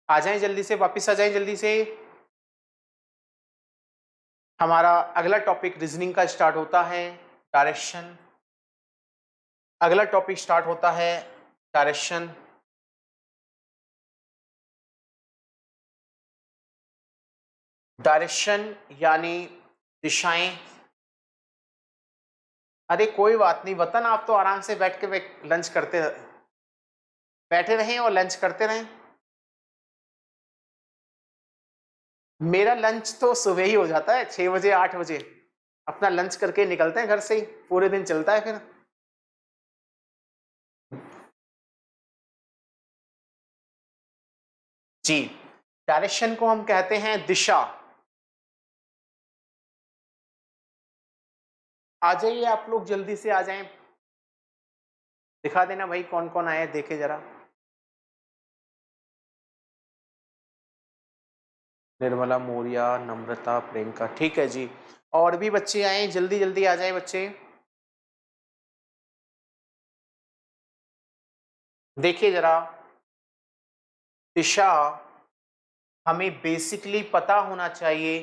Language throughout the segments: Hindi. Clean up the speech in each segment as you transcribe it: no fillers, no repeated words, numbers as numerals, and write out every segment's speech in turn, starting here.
आ जाएं जल्दी से, वापस आ जाएं जल्दी से। हमारा अगला टॉपिक रीजनिंग का स्टार्ट होता है, डायरेक्शन। अगला टॉपिक स्टार्ट होता है डायरेक्शन। डायरेक्शन यानी दिशाएं। अरे कोई बात नहीं वतन, आप तो आराम से बैठ के लंच करते, बैठे रहें और लंच करते रहें। मेरा लंच तो सुबह ही हो जाता है, 6 बजे 8 बजे अपना लंच करके निकलते हैं घर से ही, पूरे दिन चलता है फिर। जी, डायरेक्शन को हम कहते हैं दिशा। आ जाइए आप लोग, जल्दी से आ जाएं। दिखा देना भाई कौन कौन आए, देखे जरा। निर्मला मौर्य, नम्रता, प्रियंका, ठीक है जी। और भी बच्चे आए, जल्दी जल्दी आ जाए बच्चे। देखिए जरा, दिशा हमें बेसिकली पता होना चाहिए।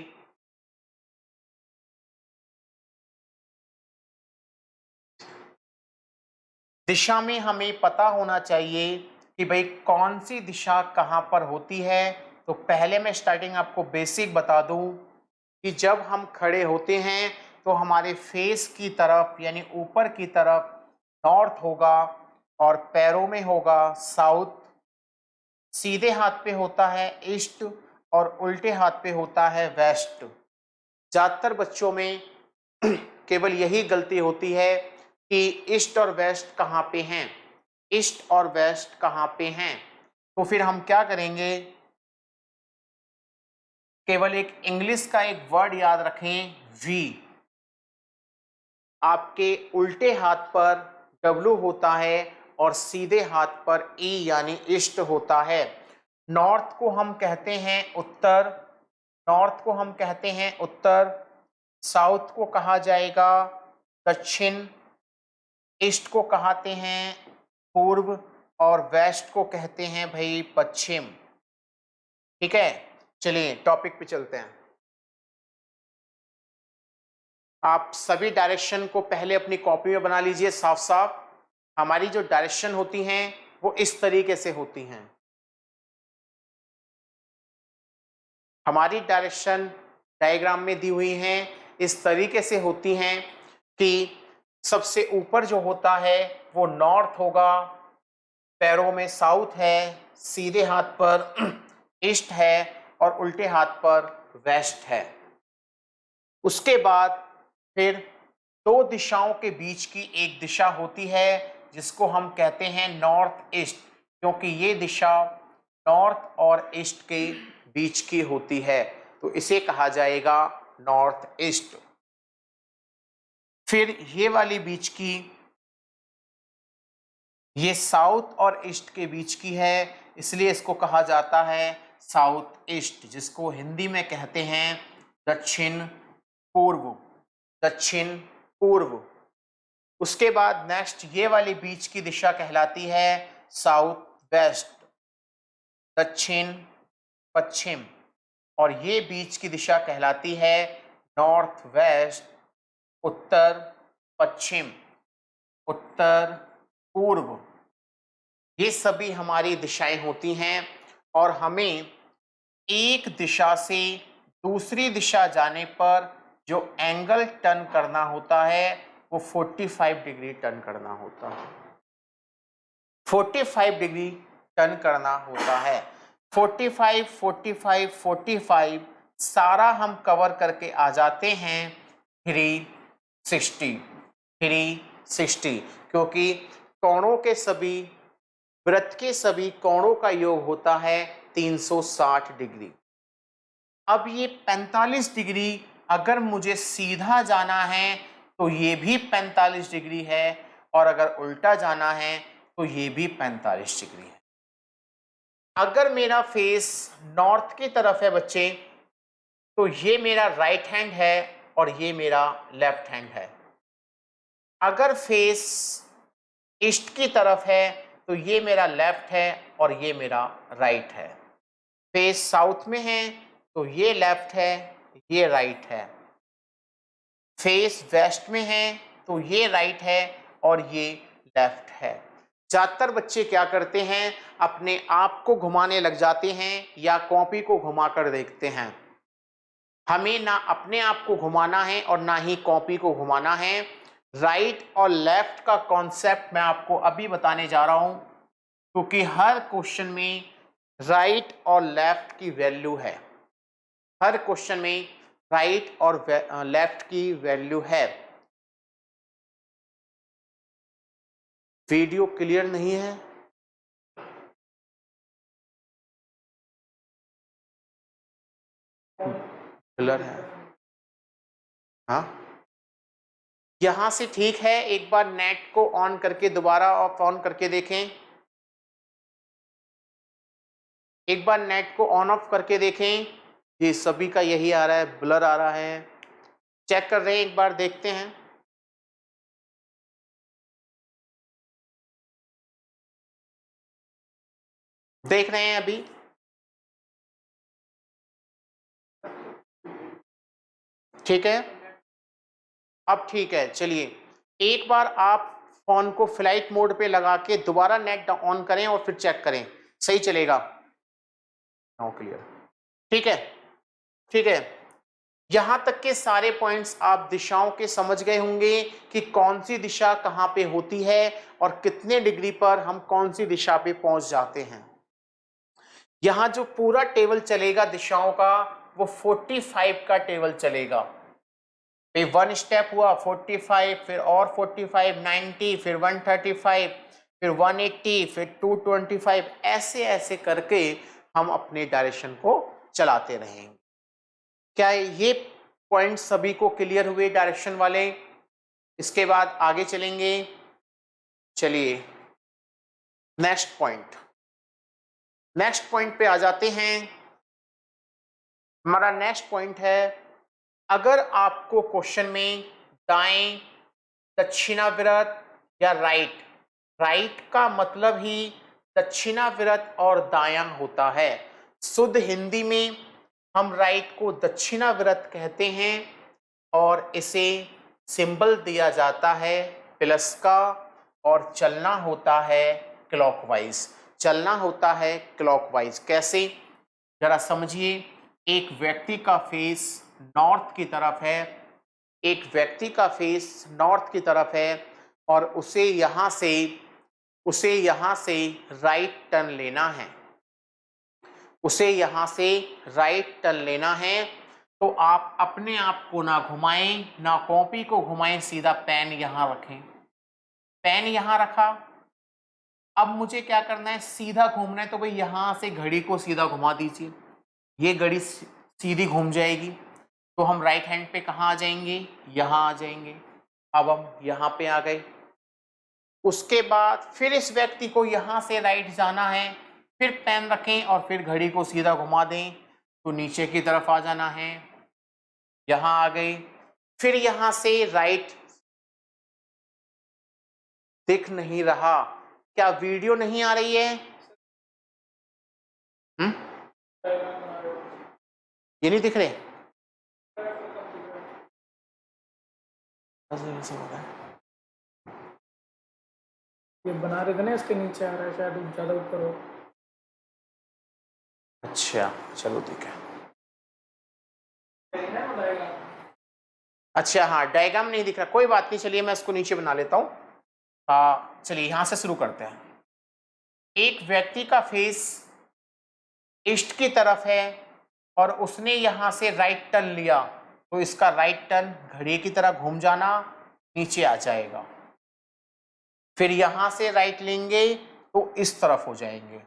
दिशा में हमें पता होना चाहिए कि भाई कौन सी दिशा कहाँ पर होती है। तो पहले मैं स्टार्टिंग आपको बेसिक बता दूं कि जब हम खड़े होते हैं तो हमारे फेस की तरफ यानी ऊपर की तरफ नॉर्थ होगा, और पैरों में होगा साउथ, सीधे हाथ पे होता है ईस्ट, और उल्टे हाथ पे होता है वेस्ट। ज्यादातर बच्चों में केवल यही गलती होती है कि ईस्ट और वेस्ट कहाँ पे हैं, ईस्ट और वेस्ट कहाँ पे हैं। तो फिर हम क्या करेंगे, केवल एक इंग्लिश का एक वर्ड याद रखें, वी। आपके उल्टे हाथ पर डब्लू होता है और सीधे हाथ पर ई यानी ईस्ट होता है। नॉर्थ को हम कहते हैं उत्तर, नॉर्थ को हम कहते हैं उत्तर, साउथ को कहा जाएगा दक्षिण, ईस्ट को कहते हैं पूर्व, और वेस्ट को कहते हैं भाई पश्चिम। ठीक है, चलिए टॉपिक पे चलते हैं। आप सभी डायरेक्शन को पहले अपनी कॉपी में बना लीजिए साफ साफ। हमारी जो डायरेक्शन होती हैं वो इस तरीके से होती हैं। हमारी डायरेक्शन डायग्राम में दी हुई हैं, इस तरीके से होती हैं कि सबसे ऊपर जो होता है वो नॉर्थ होगा, पैरों में साउथ है, सीधे हाथ पर ईस्ट है, और उल्टे हाथ पर वेस्ट है। उसके बाद फिर दो दिशाओं के बीच की एक दिशा होती है जिसको हम कहते हैं नॉर्थ ईस्ट, क्योंकि ये दिशा नॉर्थ और ईस्ट के बीच की होती है, तो इसे कहा जाएगा नॉर्थ ईस्ट। फिर ये वाली बीच की, ये साउथ और ईस्ट के बीच की है, इसलिए इसको कहा जाता है साउथ ईस्ट, जिसको हिंदी में कहते हैं दक्षिण पूर्व, दक्षिण पूर्व। उसके बाद नेक्स्ट ये वाली बीच की दिशा कहलाती है साउथ वेस्ट, दक्षिण पश्चिम, और ये बीच की दिशा कहलाती है नॉर्थ वेस्ट, उत्तर पश्चिम, उत्तर पूर्व। ये सभी हमारी दिशाएं होती हैं, और हमें एक दिशा से दूसरी दिशा जाने पर जो एंगल टर्न करना होता है वो 45 डिग्री टर्न करना होता है, 45 डिग्री टर्न करना होता है। 45 45 45 सारा हम कवर करके आ जाते हैं 360, 360, क्योंकि कोणों के सभी, वृत्त के सभी कोणों का योग होता है 360 डिग्री। अब ये 45 डिग्री अगर मुझे सीधा जाना है तो ये भी 45 डिग्री है, और अगर उल्टा जाना है तो ये भी 45 डिग्री है। अगर मेरा फेस नॉर्थ की तरफ है बच्चे, तो ये मेरा राइट हैंड है और ये मेरा लेफ्ट हैंड है। अगर फेस ईस्ट की तरफ है तो ये मेरा लेफ्ट है और ये मेरा राइट है। फेस साउथ में है तो ये लेफ्ट है, ये राइट है। फेस वेस्ट में है तो ये राइट है और ये लेफ्ट है। ज्यादातर बच्चे क्या करते हैं, अपने आप को घुमाने लग जाते हैं या कॉपी को घुमाकर देखते हैं। हमें ना अपने आप को घुमाना है और ना ही कॉपी को घुमाना है। राइट और लेफ्ट का कॉन्सेप्ट मैं आपको अभी बताने जा रहा हूं, क्योंकि हर क्वेश्चन में राइट और लेफ्ट की वैल्यू है। हर क्वेश्चन में राइट और लेफ्ट की वैल्यू है। वीडियो क्लियर नहीं है? क्लियर है? हाँ, यहां से ठीक है। एक बार नेट को ऑन करके दोबारा ऑफ ऑन करके देखें। एक बार नेट को ऑन ऑफ करके देखें। ये सभी का यही आ रहा है, ब्लर आ रहा है। चेक कर रहे हैं, एक बार देखते हैं। देख रहे हैं अभी? ठीक है, अब ठीक है। चलिए, एक बार आप फोन को फ्लाइट मोड पे लगा के दोबारा नेट ऑन करें और फिर चेक करें, सही चलेगा। Now clear. ठीक है, ठीक है। यहां तक के सारे पॉइंट्स आप दिशाओं के समझ गए होंगे कि कौन सी दिशा कहां पे होती है और कितने डिग्री पर हम कौन सी दिशा पे पहुंच जाते हैं। यहां जो पूरा टेबल चलेगा दिशाओं का, वो 45 का टेबल चलेगा। फिर वन स्टेप हुआ 45, फिर और 45, 90, फिर 135, फिर 180, फिर 225, ऐसे ऐसे करके हम अपने डायरेक्शन को चलाते रहेंगे। क्या ये पॉइंट सभी को क्लियर हुए डायरेक्शन वाले? इसके बाद आगे चलेंगे। चलिए, नेक्स्ट पॉइंट, नेक्स्ट पॉइंट पे आ जाते हैं। हमारा नेक्स्ट पॉइंट है, अगर आपको क्वेश्चन में दाएं, दक्षिणाविरत या राइट, राइट का मतलब ही दक्षिणाविरत और दायां होता है। शुद्ध हिंदी में हम राइट को दक्षिणाविरत कहते हैं और इसे सिंबल दिया जाता है प्लस का, और चलना होता है क्लॉकवाइज। चलना होता है क्लॉकवाइज। कैसे, जरा समझिए। एक व्यक्ति का फेस नॉर्थ की तरफ है, एक व्यक्ति का फेस नॉर्थ की तरफ है और उसे यहां से राइट टर्न लेना है। उसे यहां से राइट टर्न लेना है। तो आप अपने आप को ना घुमाएं, ना कॉपी को घुमाएं, सीधा पेन यहां रखें। पेन यहां रखा। अब मुझे क्या करना है, सीधा घूमना है, तो भाई यहां से घड़ी को सीधा घुमा दीजिए। ये घड़ी सीधी घूम जाएगी। तो हम राइट हैंड पे कहाँ आ जाएंगे, यहाँ आ जाएंगे। अब हम यहाँ पे आ गए। उसके बाद फिर इस व्यक्ति को यहाँ से राइट जाना है, फिर पेन रखें और फिर घड़ी को सीधा घुमा दें तो नीचे की तरफ आ जाना है। यहाँ आ गए। फिर यहाँ से राइट दिख नहीं रहा, क्या वीडियो नहीं आ रही है? ये नहीं दिख रहे? ये बना रहे थे ना, इसके नीचे आ रहा है, शायद ज्यादा ऊपर हो। अच्छा चलो ठीक है। अच्छा हाँ, डायग्राम नहीं दिख रहा, कोई बात नहीं। चलिए मैं इसको नीचे बना लेता हूँ। चलिए यहाँ से शुरू करते हैं। एक व्यक्ति का फेस ईस्ट की तरफ है और उसने यहाँ से राइट टर्न लिया, तो इसका राइट टर्न घड़ी की तरह घूम जाना, नीचे आ जाएगा। फिर यहाँ से राइट लेंगे तो इस तरफ हो जाएंगे।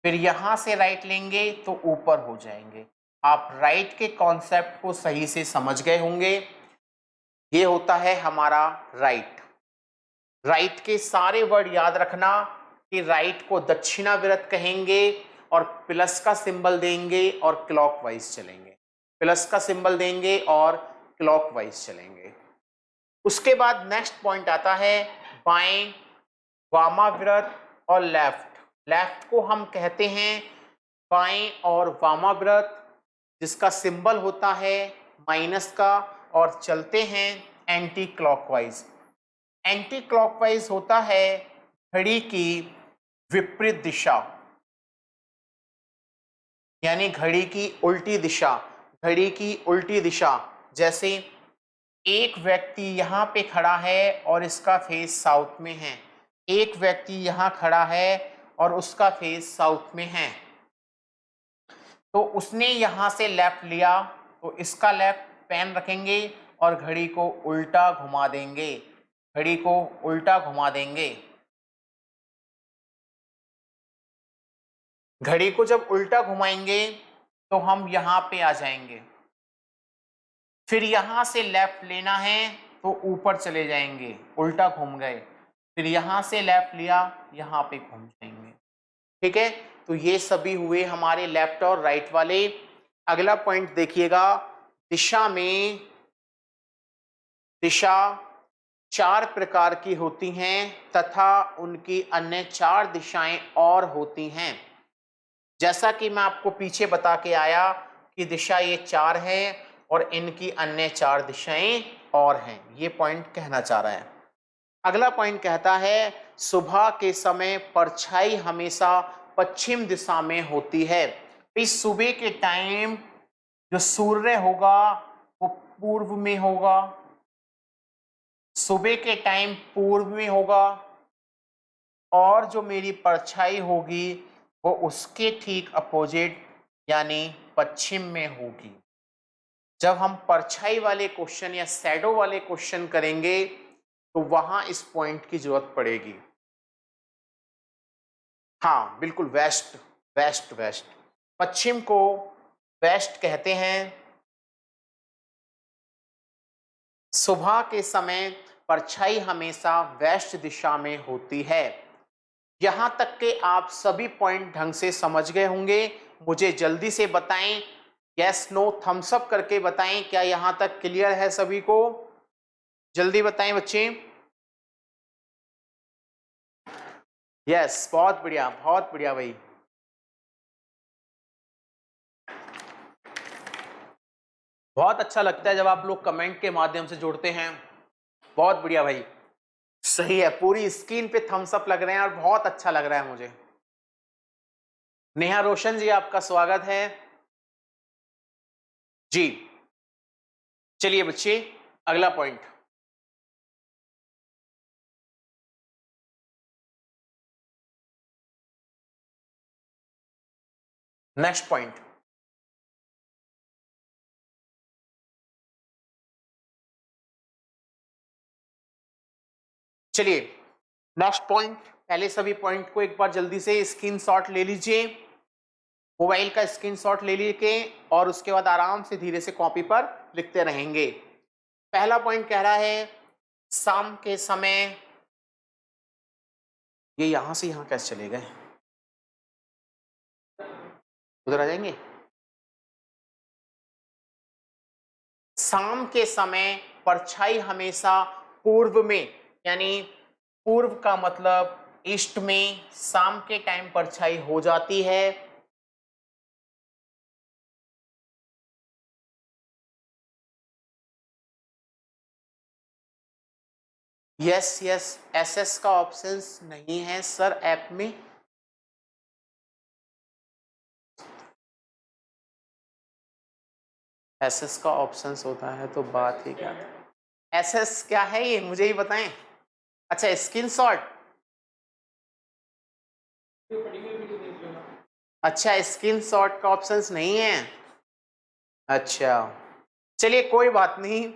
फिर यहाँ से राइट लेंगे तो ऊपर हो जाएंगे। आप राइट के कॉन्सेप्ट को सही से समझ गए होंगे। ये होता है हमारा राइट। राइट के सारे वर्ड याद रखना कि राइट को दक्षिणाविरत कहेंगे और प्लस का सिंबल देंगे और क्लॉकवाइज चलेंगे। प्लस का सिंबल देंगे और क्लॉकवाइज चलेंगे। उसके बाद नेक्स्ट पॉइंट आता है बाएं, वामाविरत और लेफ्ट। लेफ्ट को हम कहते हैं बाएं और वामाव्रत जिसका सिंबल होता है माइनस का, और चलते हैं एंटी क्लॉकवाइज। एंटी क्लॉकवाइज होता है घड़ी की विपरीत दिशा, यानी घड़ी की उल्टी दिशा। घड़ी की उल्टी दिशा, जैसे एक व्यक्ति यहाँ पे खड़ा है और इसका फेस साउथ में है, एक व्यक्ति यहाँ खड़ा है और उसका फेस साउथ में है, तो उसने यहाँ से लेफ्ट लिया तो इसका लेफ्ट पेन रखेंगे और घड़ी को उल्टा घुमा देंगे, घड़ी को उल्टा घुमा देंगे। घड़ी को जब उल्टा घुमाएंगे तो हम यहाँ पे आ जाएंगे, फिर यहाँ से लेफ्ट लेना है तो ऊपर चले जाएंगे, उल्टा घूम गए, फिर यहाँ से लेफ्ट लिया, यहाँ पे घूम जाएंगे। ठीक है, तो ये सभी हुए हमारे लेफ्ट और राइट वाले। अगला पॉइंट देखिएगा, दिशा में दिशा 4 प्रकार की होती हैं तथा उनकी अन्य 4 दिशाएं और होती हैं। जैसा कि मैं आपको पीछे बता के आया कि दिशा ये 4 है और इनकी अन्य 4 दिशाएं और हैं, ये पॉइंट कहना चाह रहा है। अगला पॉइंट कहता है सुबह के समय परछाई हमेशा पश्चिम दिशा में होती है। इस सुबह के टाइम जो सूर्य होगा वो पूर्व में होगा, सुबह के टाइम पूर्व में होगा, और जो मेरी परछाई होगी वो उसके ठीक अपोजिट यानी पश्चिम में होगी। जब हम परछाई वाले क्वेश्चन या शैडो वाले क्वेश्चन करेंगे तो वहां इस पॉइंट की जरूरत पड़ेगी। हाँ बिल्कुल, वेस्ट वेस्ट वेस्ट, पश्चिम को वेस्ट कहते हैं। सुबह के समय परछाई हमेशा वेस्ट दिशा में होती है। यहां तक के आप सभी पॉइंट ढंग से समझ गए होंगे। मुझे जल्दी से बताएं, यस नो थम्स अप करके बताएं, क्या यहां तक क्लियर है सभी को? जल्दी बताएं बच्चे। यस, बहुत बढ़िया भाई। बहुत अच्छा लगता है जब आप लोग कमेंट के माध्यम से जोड़ते हैं। बहुत बढ़िया भाई, सही है, पूरी स्क्रीन पे थम्स अप लग रहे हैं और बहुत अच्छा लग रहा है मुझे। नेहा रोशन जी आपका स्वागत है जी। चलिए बच्चे, अगला पॉइंट। नेक्स्ट पॉइंट, चलिए नेक्स्ट पॉइंट। पहले सभी पॉइंट को एक बार जल्दी से स्क्रीनशॉट ले लीजिए, मोबाइल का स्क्रीनशॉट ले लीजिए और उसके बाद आराम से धीरे से कॉपी पर लिखते रहेंगे। पहला पॉइंट कह रहा है शाम के समय, ये यहां से यहां कैसे चले गए, उधर आ जाएंगे। शाम के समय परछाई हमेशा पूर्व में, यानी पूर्व का मतलब ईस्ट में शाम के टाइम परछाई हो जाती है। यस यस, एसएस का ऑप्शन नहीं है सर ऐप में। एसएस का ऑप्शन होता है तो बात ही क्या है। एसएस क्या है ये मुझे ही बताएं। अच्छा, स्क्रीनशॉट, अच्छा स्क्रीनशॉट का ऑप्शंस नहीं है। अच्छा चलिए कोई बात नहीं,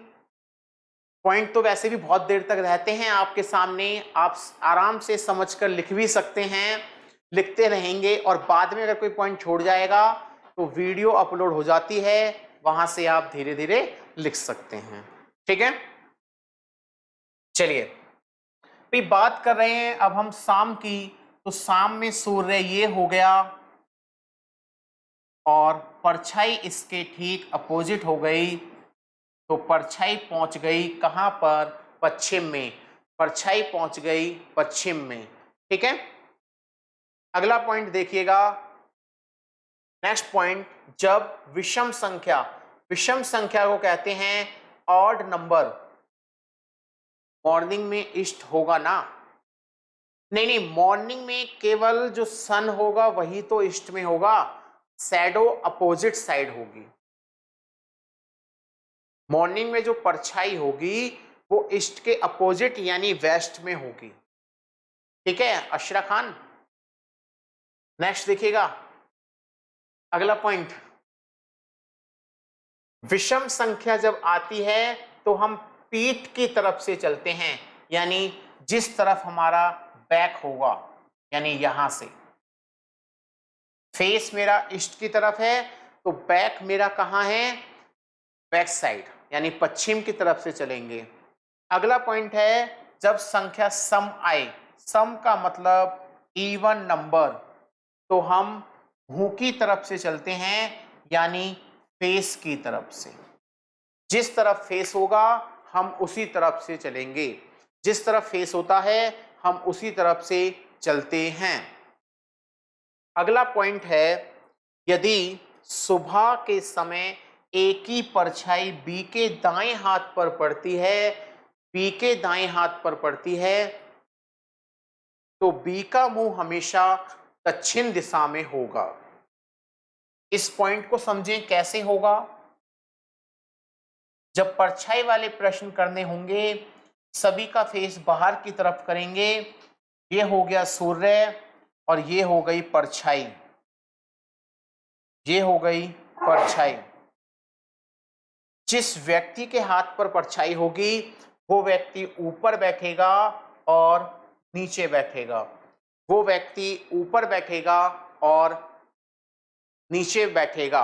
पॉइंट तो वैसे भी बहुत देर तक रहते हैं आपके सामने, आप आराम से समझकर लिख भी सकते हैं, लिखते रहेंगे और बाद में अगर कोई पॉइंट छोड़ जाएगा तो वीडियो अपलोड हो जाती है, वहां से आप धीरे धीरे लिख सकते हैं। ठीक है, चलिए अभी बात कर रहे हैं अब हम शाम की, तो शाम में सूर्य ये हो गया और परछाई इसके ठीक अपोजिट हो गई, तो परछाई पहुंच गई कहां पर, पश्चिम में, परछाई पहुंच गई पश्चिम में। ठीक है, अगला पॉइंट देखिएगा, नेक्स्ट पॉइंट, जब विषम संख्या को कहते हैं ऑड नंबर, मॉर्निंग में इष्ट होगा ना? नहीं, मॉर्निंग में केवल जो सन होगा वही तो ईस्ट में होगा, शैडो अपोजिट साइड होगी। मॉर्निंग में जो परछाई होगी वो ईस्ट के अपोजिट यानी वेस्ट में होगी। ठीक है अशरा खान। नेक्स्ट देखिएगा अगला पॉइंट, विषम संख्या जब आती है तो हम पीठ की तरफ से चलते हैं, यानी जिस तरफ हमारा बैक होगा, यानी यहां से फेस मेरा ईस्ट की तरफ है तो बैक मेरा कहां है? बैक साइड, यानी पश्चिम की तरफ से चलेंगे। अगला पॉइंट है, जब संख्या सम आए, सम का मतलब इवन नंबर, तो हम मुंह की तरफ से चलते हैं, यानी फेस की तरफ से। जिस तरफ फेस होगा हम उसी तरफ से चलेंगे, जिस तरफ फेस होता है हम उसी तरफ से चलते हैं। अगला पॉइंट है, यदि सुबह के समय ए की परछाई बी के दाएं हाथ पर पड़ती है, बी के दाएं हाथ पर पड़ती है, तो बी का मुंह हमेशा दक्षिण दिशा में होगा। इस पॉइंट को समझें कैसे होगा। जब परछाई वाले प्रश्न करने होंगे सभी का फेस बाहर की तरफ करेंगे। ये हो गया सूर्य और ये हो गई परछाई, ये हो गई परछाई। जिस व्यक्ति के हाथ पर परछाई होगी वो व्यक्ति ऊपर बैठेगा और नीचे बैठेगा, वो व्यक्ति ऊपर बैठेगा और नीचे बैठेगा।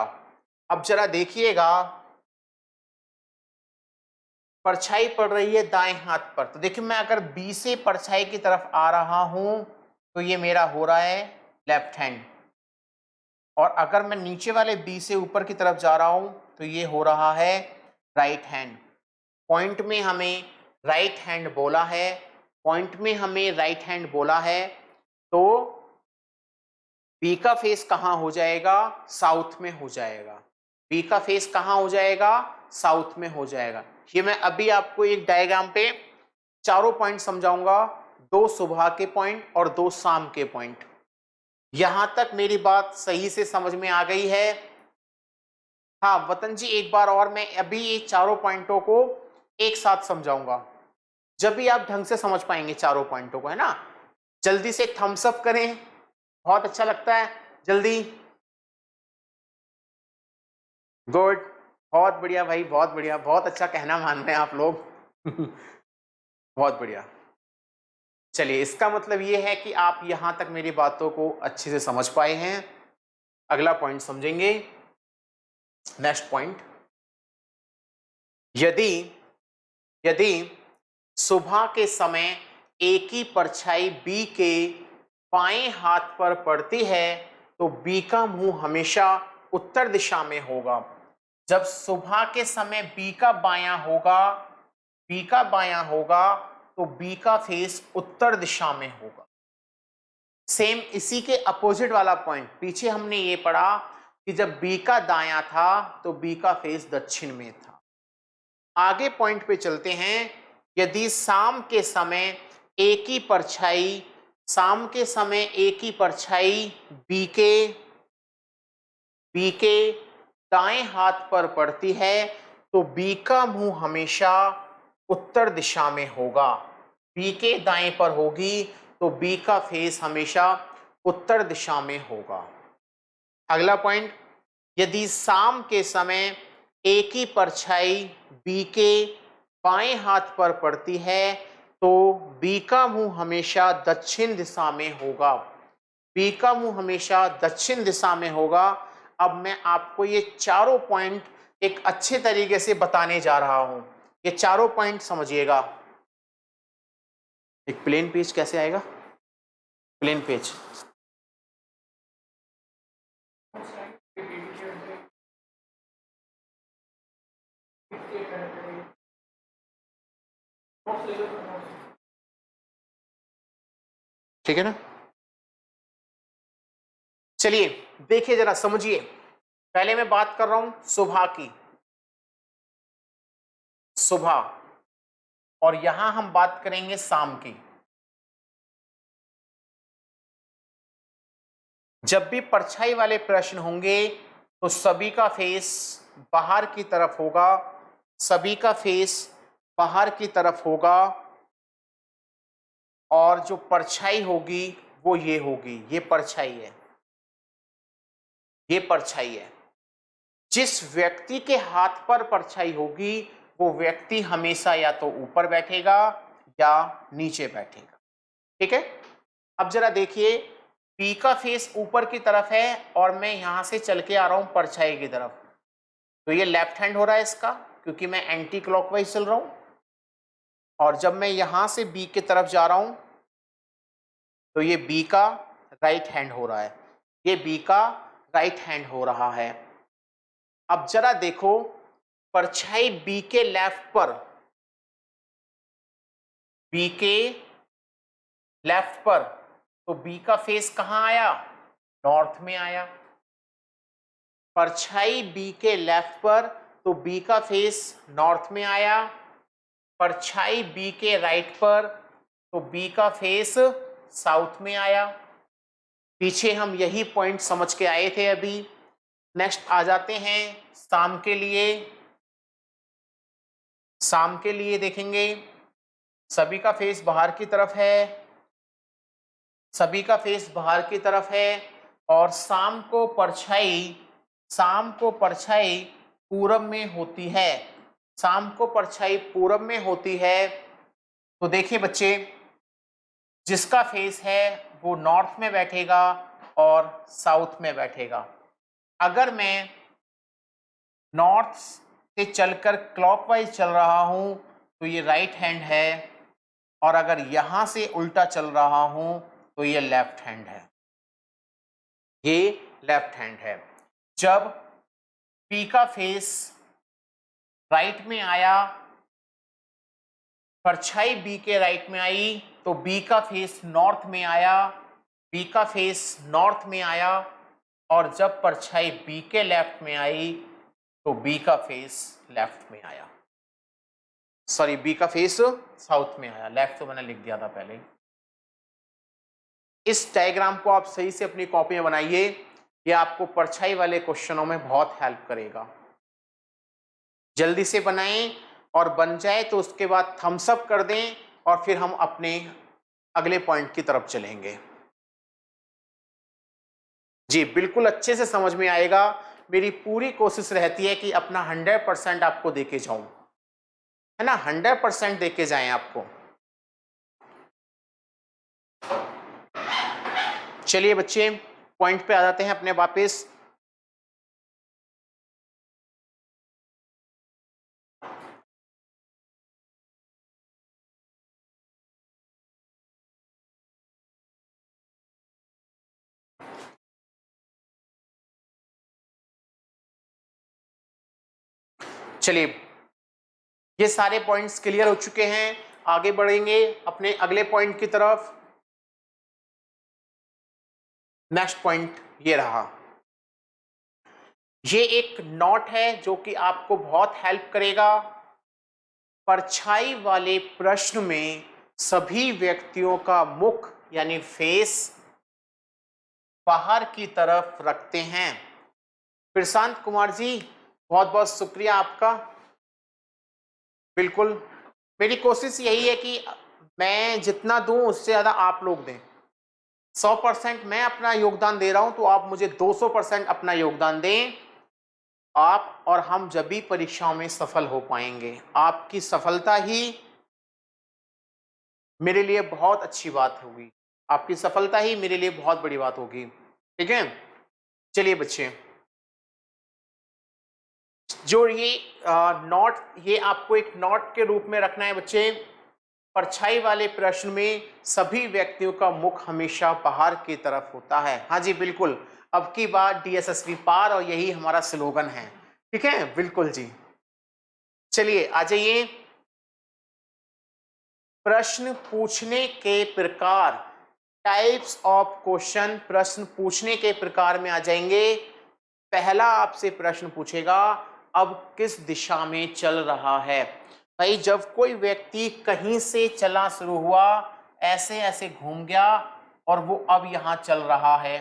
अब जरा देखिएगा, परछाई पड़ रही है दाएं हाथ पर, तो देखिए मैं अगर बी से परछाई की तरफ आ रहा हूं तो ये मेरा हो रहा है लेफ्ट हैंड, और अगर मैं नीचे वाले बी से ऊपर की तरफ जा रहा हूं तो ये हो रहा है राइट हैंड। पॉइंट में हमें राइट हैंड बोला है, पॉइंट में हमें राइट हैंड बोला है, तो बी का फेस कहां हो जाएगा? साउथ में हो जाएगा। बी का फेस कहां हो जाएगा? साउथ में हो जाएगा। ये मैं अभी आपको एक डायग्राम पे चारों पॉइंट समझाऊंगा, 2 सुबह के पॉइंट और 2 शाम के पॉइंट। यहां तक मेरी बात सही से समझ में आ गई है? हाँ वतन जी, एक बार और मैं अभी ये चारों पॉइंटों को एक साथ समझाऊंगा, जब भी आप ढंग से समझ पाएंगे चारों पॉइंटों को, है ना। जल्दी से थम्स अप करें, बहुत अच्छा लगता है, जल्दी। गुड, बहुत बढ़िया भाई, बहुत बढ़िया, बहुत अच्छा कहना मान रहे हैं आप लोग बहुत बढ़िया। चलिए इसका मतलब ये है कि आप यहां तक मेरी बातों को अच्छे से समझ पाए हैं। अगला पॉइंट समझेंगे। नेक्स्ट पॉइंट, यदि यदि सुबह के समय ए की परछाई बी के बाएं हाथ पर पड़ती है तो बी का मुंह हमेशा उत्तर दिशा में होगा। जब सुबह के समय बी का बायां होगा तो बी का फेस उत्तर दिशा में होगा। सेम इसी के अपोजिट वाला पॉइंट पीछे हमने ये पढ़ा कि जब बी का दायां था तो बी का फेस दक्षिण में था। आगे पॉइंट पे चलते हैं, यदि शाम के समय ए की परछाई बी के दाएं हाथ पर पड़ती है तो बी का मुंह हमेशा उत्तर दिशा में होगा। बी के दाएं पर होगी तो बी का फेस हमेशा उत्तर दिशा में होगा। अगला पॉइंट, यदि शाम के समय ए की परछाई बी के बाएं हाथ पर पड़ती है तो बी का मुंह हमेशा दक्षिण दिशा में होगा। बी का मुंह हमेशा दक्षिण दिशा में होगा। अब मैं आपको ये चारों पॉइंट एक अच्छे तरीके से बताने जा रहा हूं, ये चारों पॉइंट समझिएगा। एक प्लेन पेज कैसे आएगा? प्लेन पेज ठीक है ना। चलिए देखिए जरा समझिए, पहले मैं बात कर रहा हूं सुबह की, सुबह, और यहां हम बात करेंगे शाम की। जब भी परछाई वाले प्रश्न होंगे तो सभी का फेस बाहर की तरफ होगा, सभी का फेस बाहर की तरफ होगा, और जो परछाई होगी वो ये होगी, ये परछाई है, ये परछाई है। जिस व्यक्ति के हाथ पर परछाई होगी वो व्यक्ति हमेशा या तो ऊपर बैठेगा या नीचे बैठेगा। ठीक है, अब जरा देखिए, पी का फेस ऊपर की तरफ है और मैं यहां से चल के आ रहा हूं परछाई की तरफ, तो ये लेफ्ट हैंड हो रहा है इसका, क्योंकि मैं एंटी क्लॉकवाइज चल रहा हूं। और जब मैं यहां से बी की तरफ जा रहा हूं तो ये बी का राइट हैंड हो रहा है, ये बी का राइट हैंड हो रहा है। अब जरा देखो, परछाई बी के लेफ्ट पर, बी के लेफ्ट पर, तो बी का फेस कहां आया, नॉर्थ में आया। परछाई बी के लेफ्ट पर तो बी का फेस नॉर्थ में आया, परछाई बी के राइट पर तो बी का फेस साउथ में आया। पीछे हम यही पॉइंट समझ के आए थे अभी। नेक्स्ट आ जाते हैं शाम के लिए। शाम के लिए देखेंगे, सभी का फेस बाहर की तरफ है, सभी का फेस बाहर की तरफ है, और शाम को परछाई, शाम को परछाई पूरब में होती है, शाम को परछाई पूरब में होती है। तो देखिए बच्चे, जिसका फेस है वो नॉर्थ में बैठेगा और साउथ में बैठेगा। अगर मैं नॉर्थ से चलकर क्लॉकवाइज चल रहा हूं तो ये राइट हैंड है, और अगर यहां से उल्टा चल रहा हूं तो ये लेफ्ट हैंड है, ये लेफ्ट हैंड है। जब पी का फेस राइट में आया, परछाई बी के राइट में आई तो बी का फेस नॉर्थ में आया, बी का फेस नॉर्थ में आया, और जब परछाई बी के लेफ्ट में आई तो बी का फेस लेफ्ट में आया, सॉरी बी का फेस साउथ में आया, लेफ्ट तो मैंने लिख दिया था पहले। इस डायग्राम को आप सही से अपनी कॉपी में बनाइए, ये आपको परछाई वाले क्वेश्चनों में बहुत हेल्प करेगा। जल्दी से बनाएं, और बन जाए तो उसके बाद थम्स अप कर दें, और फिर हम अपने अगले पॉइंट की तरफ चलेंगे। जी बिल्कुल अच्छे से समझ में आएगा। मेरी पूरी कोशिश रहती है कि अपना 100% आपको देके जाऊं, है ना, 100% देके जाएं आपको। चलिए बच्चे, पॉइंट पे आ जाते हैं अपने वापस। चलिए, ये सारे पॉइंट्स क्लियर हो चुके हैं, आगे बढ़ेंगे अपने अगले पॉइंट की तरफ। नेक्स्ट पॉइंट ये रहा, ये एक नोट है जो कि आपको बहुत हेल्प करेगा। परछाई वाले प्रश्न में सभी व्यक्तियों का मुख यानी फेस बाहर की तरफ रखते हैं। प्रशांत कुमार जी, बहुत बहुत शुक्रिया आपका। बिल्कुल, मेरी कोशिश यही है कि मैं जितना दूं उससे ज़्यादा आप लोग दें। 100% मैं अपना योगदान दे रहा हूं, तो आप मुझे 200% अपना योगदान दें। आप और हम जब भी परीक्षाओं में सफल हो पाएंगे। आपकी सफलता ही मेरे लिए बहुत अच्छी बात होगी, आपकी सफलता ही मेरे लिए बहुत बड़ी बात होगी। ठीक है, चलिए बच्चे, जो ये नोट, ये आपको एक नोट के रूप में रखना है बच्चे। परछाई वाले प्रश्न में सभी व्यक्तियों का मुख हमेशा बाहर की तरफ होता है। हाँ जी बिल्कुल, अब की बार डीएसएसबी पार, और यही हमारा स्लोगन है। ठीक है, बिल्कुल जी। चलिए आ जाइए, प्रश्न पूछने के प्रकार, टाइप्स ऑफ क्वेश्चन, प्रश्न पूछने के प्रकार में आ जाएंगे। पहला आपसे प्रश्न पूछेगा अब किस दिशा में चल रहा है। भाई जब कोई व्यक्ति कहीं से चला शुरू हुआ, ऐसे ऐसे घूम गया और वो अब यहाँ चल रहा है,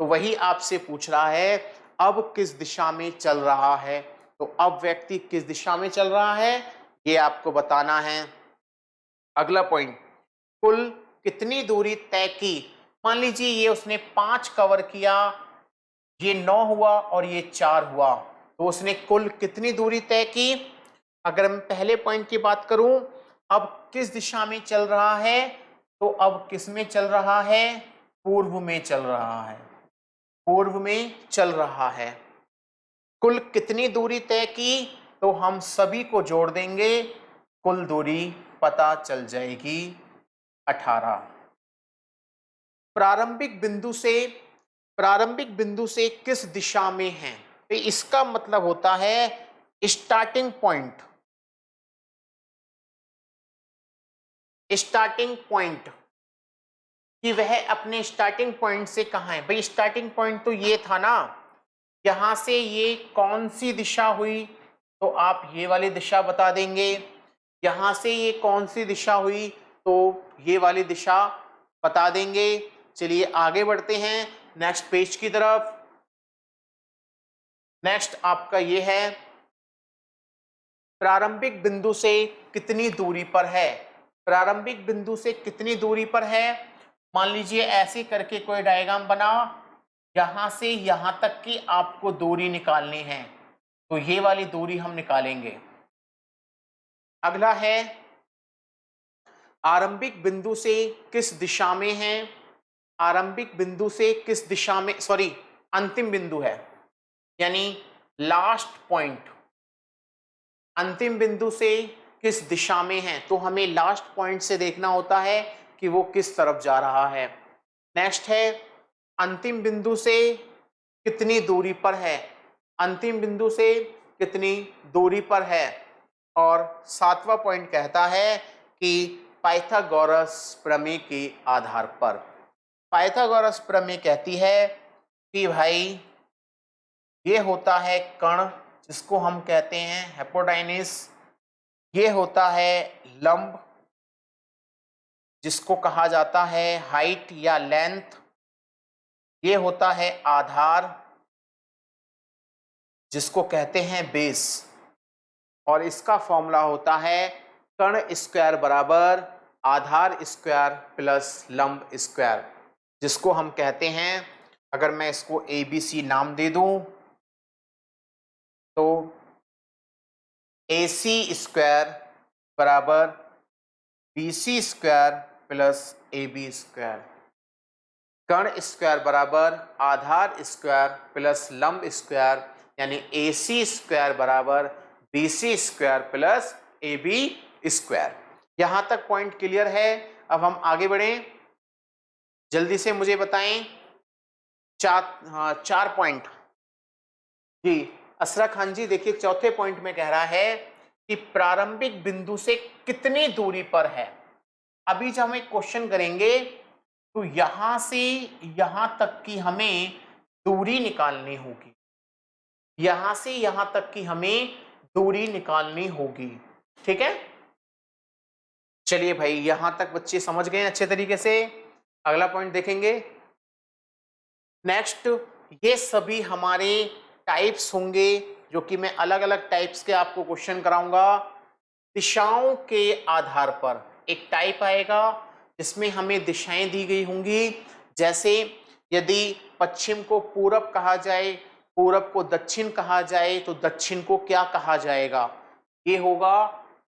तो वही आपसे पूछ रहा है अब किस दिशा में चल रहा है। तो अब व्यक्ति किस दिशा में चल रहा है ये आपको बताना है। अगला पॉइंट, कुल कितनी दूरी तय की। मान लीजिए ये उसने 5 कवर किया, ये 9 हुआ और ये 4 हुआ, तो उसने कुल कितनी दूरी तय की। अगर मैं पहले पॉइंट की बात करूं, अब किस दिशा में चल रहा है, तो अब किस में चल रहा है, पूर्व में चल रहा है, पूर्व में चल रहा है। कुल कितनी दूरी तय की, तो हम सभी को जोड़ देंगे, कुल दूरी पता चल जाएगी 18। प्रारंभिक बिंदु से किस दिशा में है, तो इसका मतलब होता है स्टार्टिंग पॉइंट। स्टार्टिंग पॉइंट कि वह अपने स्टार्टिंग पॉइंट से कहाँ है। भाई स्टार्टिंग पॉइंट तो ये था ना, यहां से ये कौन सी दिशा हुई, तो आप ये वाली दिशा बता देंगे। यहां से ये कौन सी दिशा हुई, तो ये वाली दिशा बता देंगे। चलिए आगे बढ़ते हैं नेक्स्ट पेज की तरफ। नेक्स्ट आपका ये है प्रारंभिक बिंदु से कितनी दूरी पर है। प्रारंभिक बिंदु से कितनी दूरी पर है, मान लीजिए ऐसे करके कोई डायग्राम बना, यहां से यहां तक की आपको दूरी निकालनी है, तो ये वाली दूरी हम निकालेंगे। अगला है आरंभिक बिंदु से किस दिशा में है। आरंभिक बिंदु से किस दिशा में, सॉरी अंतिम बिंदु है यानी लास्ट पॉइंट, अंतिम बिंदु से किस दिशा में है, तो हमें लास्ट पॉइंट से देखना होता है कि वो किस तरफ जा रहा है। नेक्स्ट है अंतिम बिंदु से कितनी दूरी पर है, अंतिम बिंदु से कितनी दूरी पर है। और 7वां पॉइंट कहता है कि पाइथागोरस प्रमेय के आधार पर। पाइथागोरस प्रमेय कहती है कि भाई ये होता है कण जिसको हम कहते हैं हाइपोटेन्यूस, ये होता है लंब जिसको कहा जाता है हाइट या लेंथ, ये होता है आधार जिसको कहते हैं बेस, और इसका फॉर्मूला होता है कण स्क्वायर बराबर आधार स्क्वायर प्लस लंब स्क्वायर, जिसको हम कहते हैं, अगर मैं इसको ABC नाम दे दूं तो AC स्क्वायर बराबर BC square plus AB square, कण स्क्वायर बराबर आधार स्क्वायर प्लस लंब स्क्वायर, यानी AC स्क्वायर बराबर BC square plus AB square. यहां तक पॉइंट क्लियर है। अब हम आगे बढ़ें, जल्दी से मुझे बताएं चार पॉइंट जी। असरा खान जी देखिए चौथे पॉइंट में कह रहा है कि प्रारंभिक बिंदु से कितनी दूरी पर है। अभी जब हम एक क्वेश्चन करेंगे तो यहां से यहां तक की हमें दूरी निकालनी होगी, यहां से यहां तक की हमें दूरी निकालनी होगी, ठीक है। चलिए भाई यहां तक बच्चे समझ गए अच्छे तरीके से। अगला पॉइंट देखेंगे। नेक्स्ट ये सभी हमारे टाइप्स होंगे जो कि मैं अलग अलग टाइप्स के आपको क्वेश्चन कराऊंगा। दिशाओं के आधार पर एक टाइप आएगा जिसमें हमें दिशाएं दी गई होंगी, जैसे यदि पश्चिम को पूरब कहा जाए, पूरब को दक्षिण कहा जाए, तो दक्षिण को क्या कहा जाएगा, ये होगा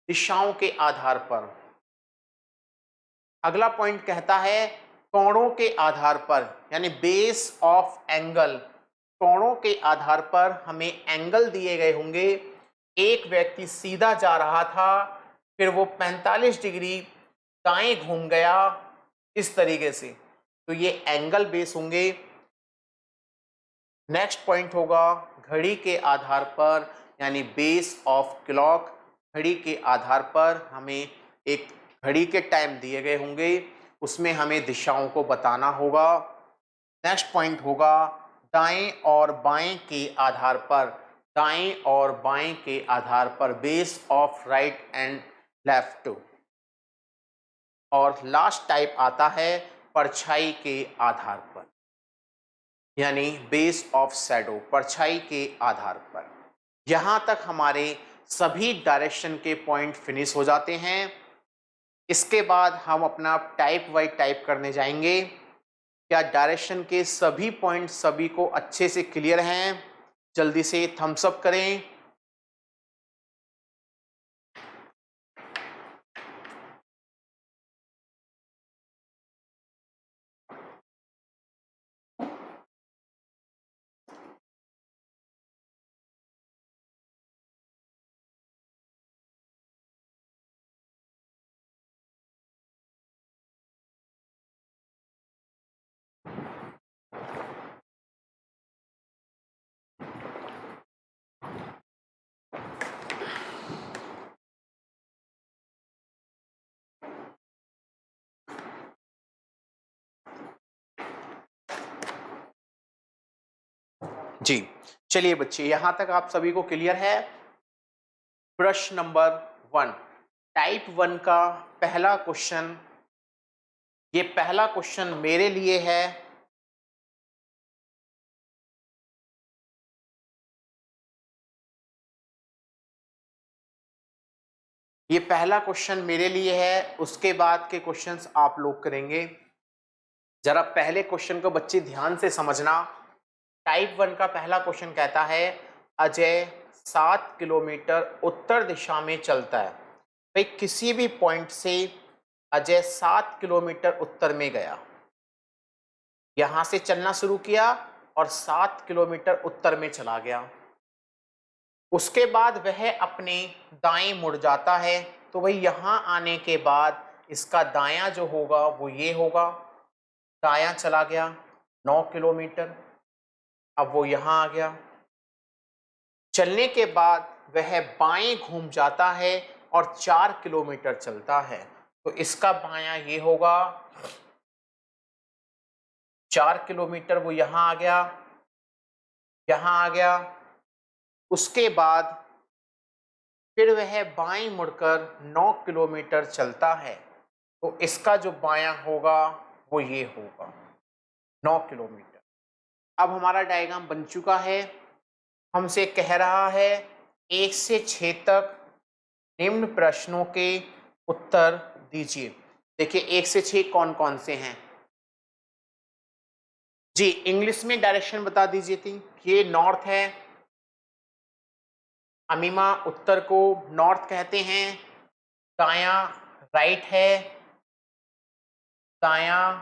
दिशाओं के आधार पर। अगला पॉइंट कहता है कोणों के आधार पर, यानी बेस ऑफ एंगल, कोणों के आधार पर हमें एंगल दिए गए होंगे। एक व्यक्ति सीधा जा रहा था, फिर वो 45 डिग्री दाएं घूम गया, इस तरीके से, तो ये एंगल बेस होंगे। नेक्स्ट पॉइंट होगा घड़ी के आधार पर, यानी बेस ऑफ क्लॉक, घड़ी के आधार पर हमें एक घड़ी के टाइम दिए गए होंगे, उसमें हमें दिशाओं को बताना होगा। नेक्स्ट पॉइंट होगा दाएं और बाएं के आधार पर, दाएं और बाएं के आधार पर, base of right and left. और लास्ट टाइप आता है परछाई के आधार पर, यानी बेस ऑफ शैडो, परछाई के आधार पर। यहां तक हमारे सभी डायरेक्शन के पॉइंट फिनिश हो जाते हैं। इसके बाद हम अपना टाइप वाइज टाइप करने जाएंगे। क्या डायरेक्शन के सभी पॉइंट सभी को अच्छे से क्लियर हैं? जल्दी से थम्स अप करें। जी चलिए बच्चे, यहां तक आप सभी को क्लियर है। प्रश्न नंबर 1, टाइप 1 का पहला क्वेश्चन। ये पहला क्वेश्चन मेरे लिए है। ये पहला क्वेश्चन मेरे लिए है, उसके बाद के क्वेश्चंस आप लोग करेंगे। जरा पहले क्वेश्चन को बच्चे ध्यान से समझना। टाइप 1 का पहला क्वेश्चन कहता है अजय 7 किलोमीटर उत्तर दिशा में चलता है। भाई किसी भी पॉइंट से अजय 7 किलोमीटर उत्तर में गया, यहां से चलना शुरू किया और 7 किलोमीटर उत्तर में चला गया। उसके बाद वह अपने दाएं मुड़ जाता है, तो भाई यहां आने के बाद इसका दायां जो होगा वो ये होगा। दायां चला गया 9 किलोमीटर, अब वो यहां आ गया। चलने के बाद वह बाएं घूम जाता है और 4 किलोमीटर चलता है, तो इसका बायां ये होगा। 4 किलोमीटर वो यहां आ गया, यहां आ गया। उसके बाद फिर वह बाएं मुड़कर 9 किलोमीटर चलता है, तो इसका जो बायां होगा वो ये होगा 9 किलोमीटर। अब हमारा डायग्राम बन चुका है। हमसे कह रहा है 1 से 6 तक निम्न प्रश्नों के उत्तर दीजिए। देखिए 1 से 6 कौन कौन से हैं जी। इंग्लिश में डायरेक्शन बता दीजिए थी। ये नॉर्थ है, अमीमा उत्तर को नॉर्थ कहते हैं। दायां राइट है, दायां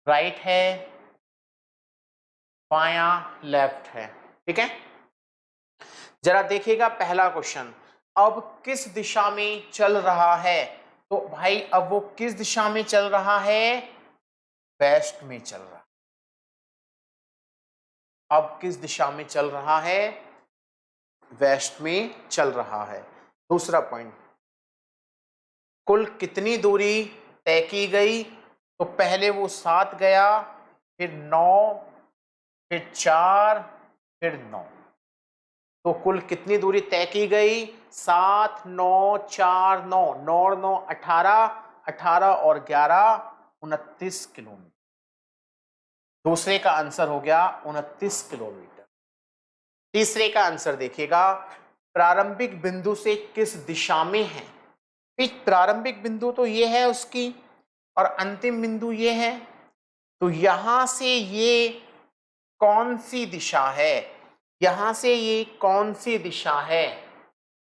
राइट है, बायां लेफ्ट है। ठीक है, जरा देखिएगा पहला क्वेश्चन। अब किस दिशा में चल रहा है? तो भाई अब वो किस दिशा में चल रहा है? वेस्ट में चल रहा है। अब किस दिशा में चल रहा है? वेस्ट में चल रहा है। दूसरा पॉइंट, कुल कितनी दूरी तय की गई? तो पहले वो 7 गया, फिर 9, फिर 4, फिर 9। तो कुल कितनी दूरी तय की गई? 7, 9, 4, 9, 9, 9, 18, 18 और 11, 29 किलोमीटर। दूसरे का आंसर हो गया 29 किलोमीटर। तीसरे का आंसर देखिएगा, प्रारंभिक बिंदु से किस दिशा में है? प्रारंभिक बिंदु तो ये है उसकी, और अंतिम बिंदु ये है, तो यहां से ये कौन सी दिशा है? यहां से ये कौन सी दिशा है?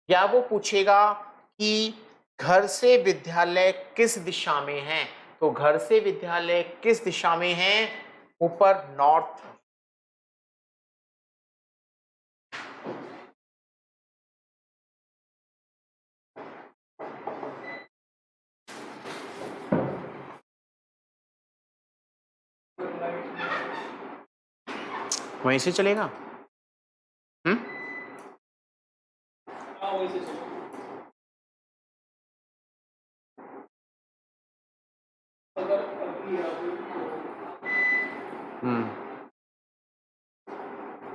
या वो पूछेगा कि घर से विद्यालय किस दिशा में है? तो घर से विद्यालय किस दिशा में है? ऊपर नॉर्थ। वहीं से चलेगा। हाँ वही से चलो। अगर अभी हम्म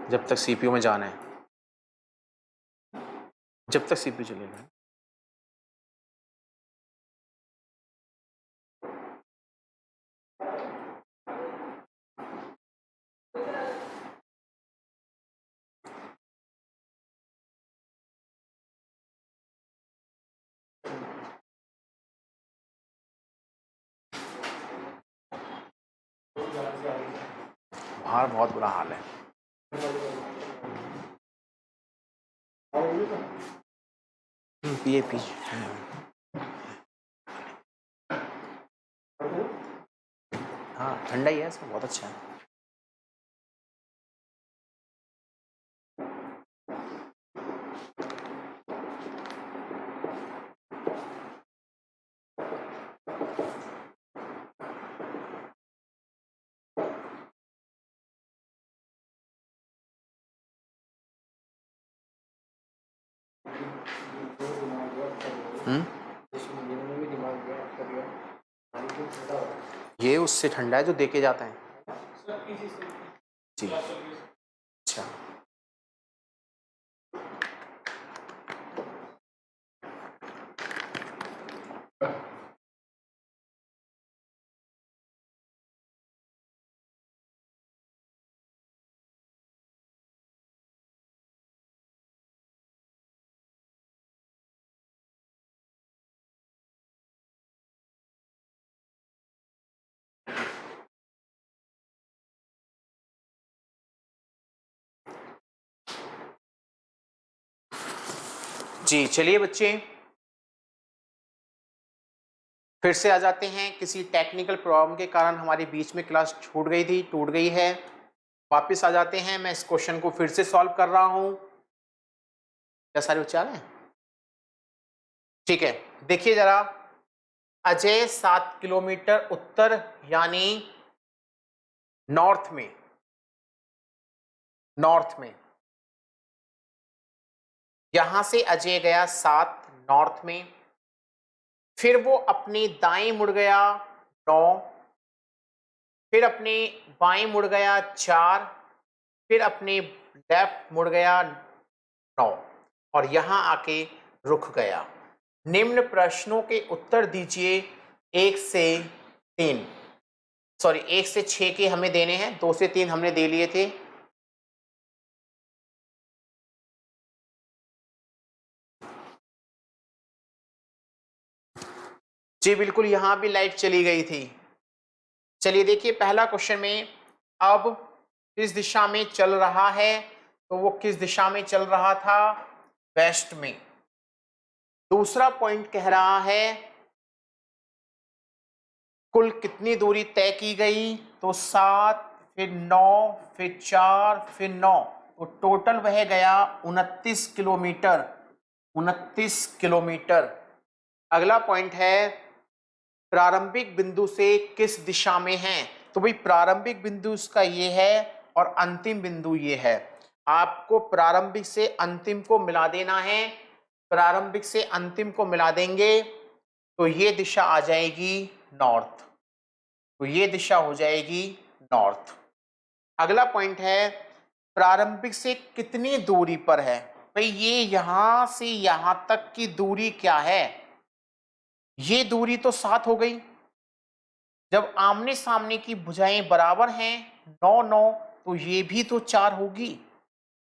जब तक सीपीयू में जाना है, जब तक सीपीयू चलेगा। बाहर बहुत बुरा हाल है। पिए पी। हाँ ठंडा ही है, इसमें बहुत अच्छा है। ये उससे ठंडा है जो देके जाता है जी। अच्छा जी, चलिए बच्चे फिर से आ जाते हैं। किसी टेक्निकल प्रॉब्लम के कारण हमारे बीच में क्लास छूट गई थी, टूट गई है। वापस आ जाते हैं, मैं इस क्वेश्चन को फिर से सॉल्व कर रहा हूं। क्या सारे बच्चे आ रहे हैं? ठीक है, देखिए जरा। अजय 7 किलोमीटर उत्तर यानी नॉर्थ में यहां से अजय गया 7 नॉर्थ में, फिर वो अपने दाएं मुड़ गया 9, फिर अपने बाएं मुड़ गया 4, फिर अपने लेफ्ट मुड़ गया 9 और यहां आके रुक गया। निम्न प्रश्नों के उत्तर दीजिए 1 से 3, सॉरी 1 से 6 के हमें देने हैं, 2 से 3 हमने दे लिए थे। जी बिल्कुल, यहां भी लाइट चली गई थी। चलिए देखिए, पहला क्वेश्चन में अब किस दिशा में चल रहा है, तो वो किस दिशा में चल रहा था? वेस्ट में। दूसरा पॉइंट कह रहा है कुल कितनी दूरी तय की गई, तो 7 फिर 9 फिर 4 फिर 9, तो टोटल वह गया 29 किलोमीटर। 29 किलोमीटर। अगला पॉइंट है प्रारंभिक बिंदु से किस दिशा में है, तो भाई प्रारंभिक बिंदु इसका ये है और अंतिम बिंदु ये है। आपको प्रारंभिक से अंतिम को मिला देना है। प्रारंभिक से अंतिम को मिला देंगे तो ये दिशा आ जाएगी नॉर्थ, तो ये दिशा हो जाएगी नॉर्थ। अगला पॉइंट है प्रारंभिक से कितनी दूरी पर है, भाई ये यहां से यहां तक की दूरी क्या है? ये दूरी तो 7 हो गई। जब आमने सामने की भुजाएं बराबर हैं 9 9, तो ये भी तो 4 होगी।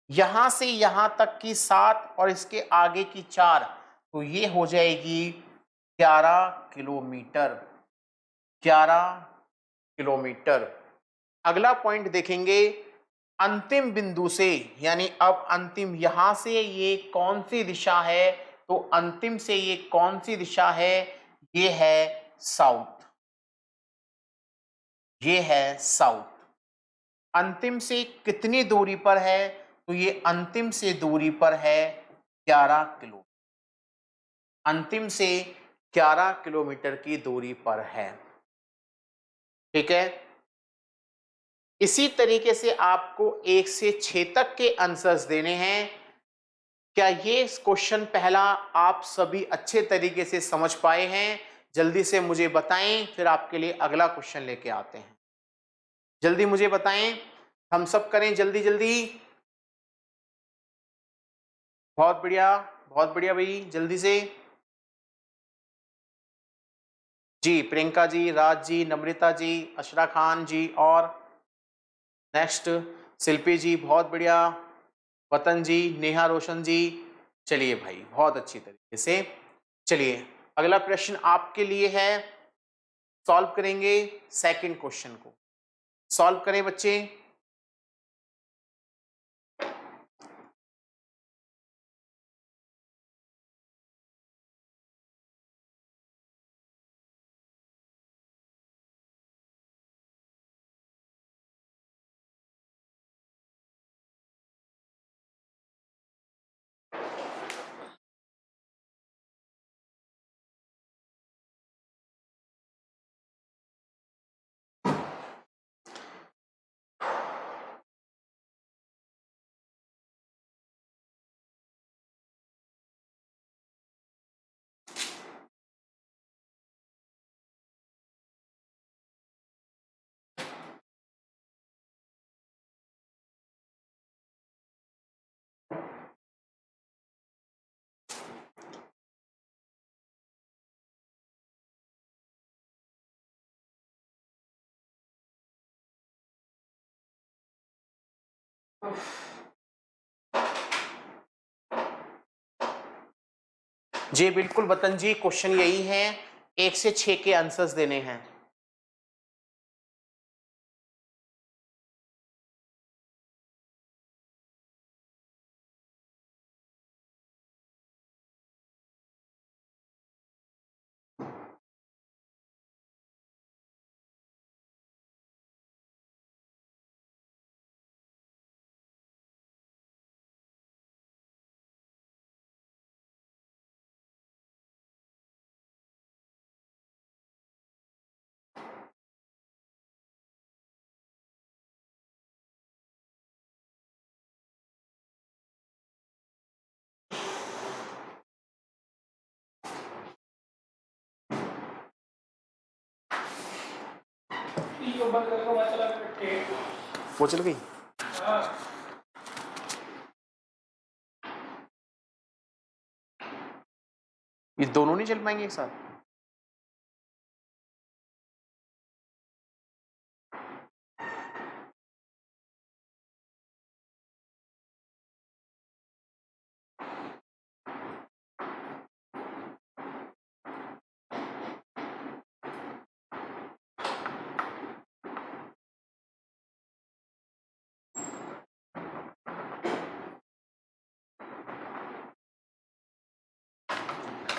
यहां से यहां तक की 7 और इसके आगे की 4, तो ये हो जाएगी 11 किलोमीटर। 11 किलोमीटर। अगला पॉइंट देखेंगे अंतिम बिंदु से, यानी अब अंतिम यहां से ये कौन सी दिशा है, तो अंतिम से ये कौन सी दिशा है? ये है साउथ, ये है साउथ। अंतिम से कितनी दूरी पर है, तो ये अंतिम से दूरी पर है 11 किलोमीटर। अंतिम से 11 किलोमीटर की दूरी पर है। ठीक है, इसी तरीके से आपको 1 से 6 तक के आंसर्स देने हैं। क्या ये क्वेश्चन पहला आप सभी अच्छे तरीके से समझ पाए हैं? जल्दी से मुझे बताएं, फिर आपके लिए अगला क्वेश्चन लेके आते हैं। जल्दी मुझे बताएं, हम सब करें जल्दी जल्दी। बहुत बढ़िया भाई, जल्दी से। जी, प्रियंका जी, राज जी, नम्रता जी, अशरा खान जी, और नेक्स्ट शिल्पी जी, बहुत बढ़िया। वतन जी, नेहा रोशन जी, चलिए भाई बहुत अच्छी तरीके से। चलिए अगला प्रश्न आपके लिए है, सॉल्व करेंगे सेकंड क्वेश्चन को। सॉल्व करें बच्चे। जी बिल्कुल वतन जी, क्वेश्चन यही है, 1 से 6 के आंसर्स देने हैं। ये बंद करके वहाँ चला गया। वो चल गई। हाँ। ये दोनों नहीं चल पाएंगे एक साथ?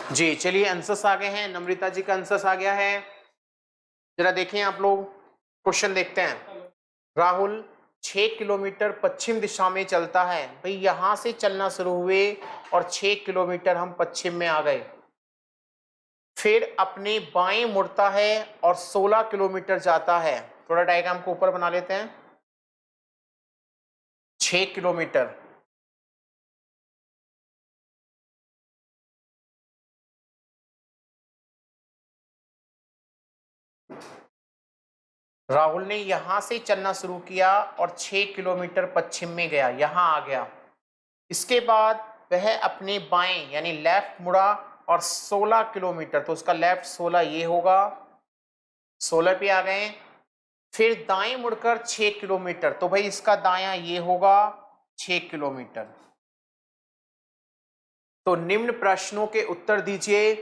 जी चलिए, आंसर्स आ गए हैं। नम्रता जी का आंसर्स आ गया है, जरा देखें आप लोग। क्वेश्चन देखते हैं। राहुल 6 किलोमीटर पश्चिम दिशा में चलता है। भाई यहां से चलना शुरू हुए और 6 किलोमीटर हम पश्चिम में आ गए, फिर अपने बाएं मुड़ता है और 16 किलोमीटर जाता है। थोड़ा डायग्राम को ऊपर बना लेते हैं। 6 किलोमीटर, राहुल ने यहां से चलना शुरू किया और 6 किलोमीटर पश्चिम में गया, यहां आ गया। इसके बाद वह अपने बाएं यानी लेफ्ट मुड़ा और 16 किलोमीटर, तो उसका लेफ्ट 16 ये होगा, 16 पे आ गए। फिर दाएं मुड़कर 6 किलोमीटर, तो भाई इसका दायां ये होगा 6 किलोमीटर। तो निम्न प्रश्नों के उत्तर दीजिए,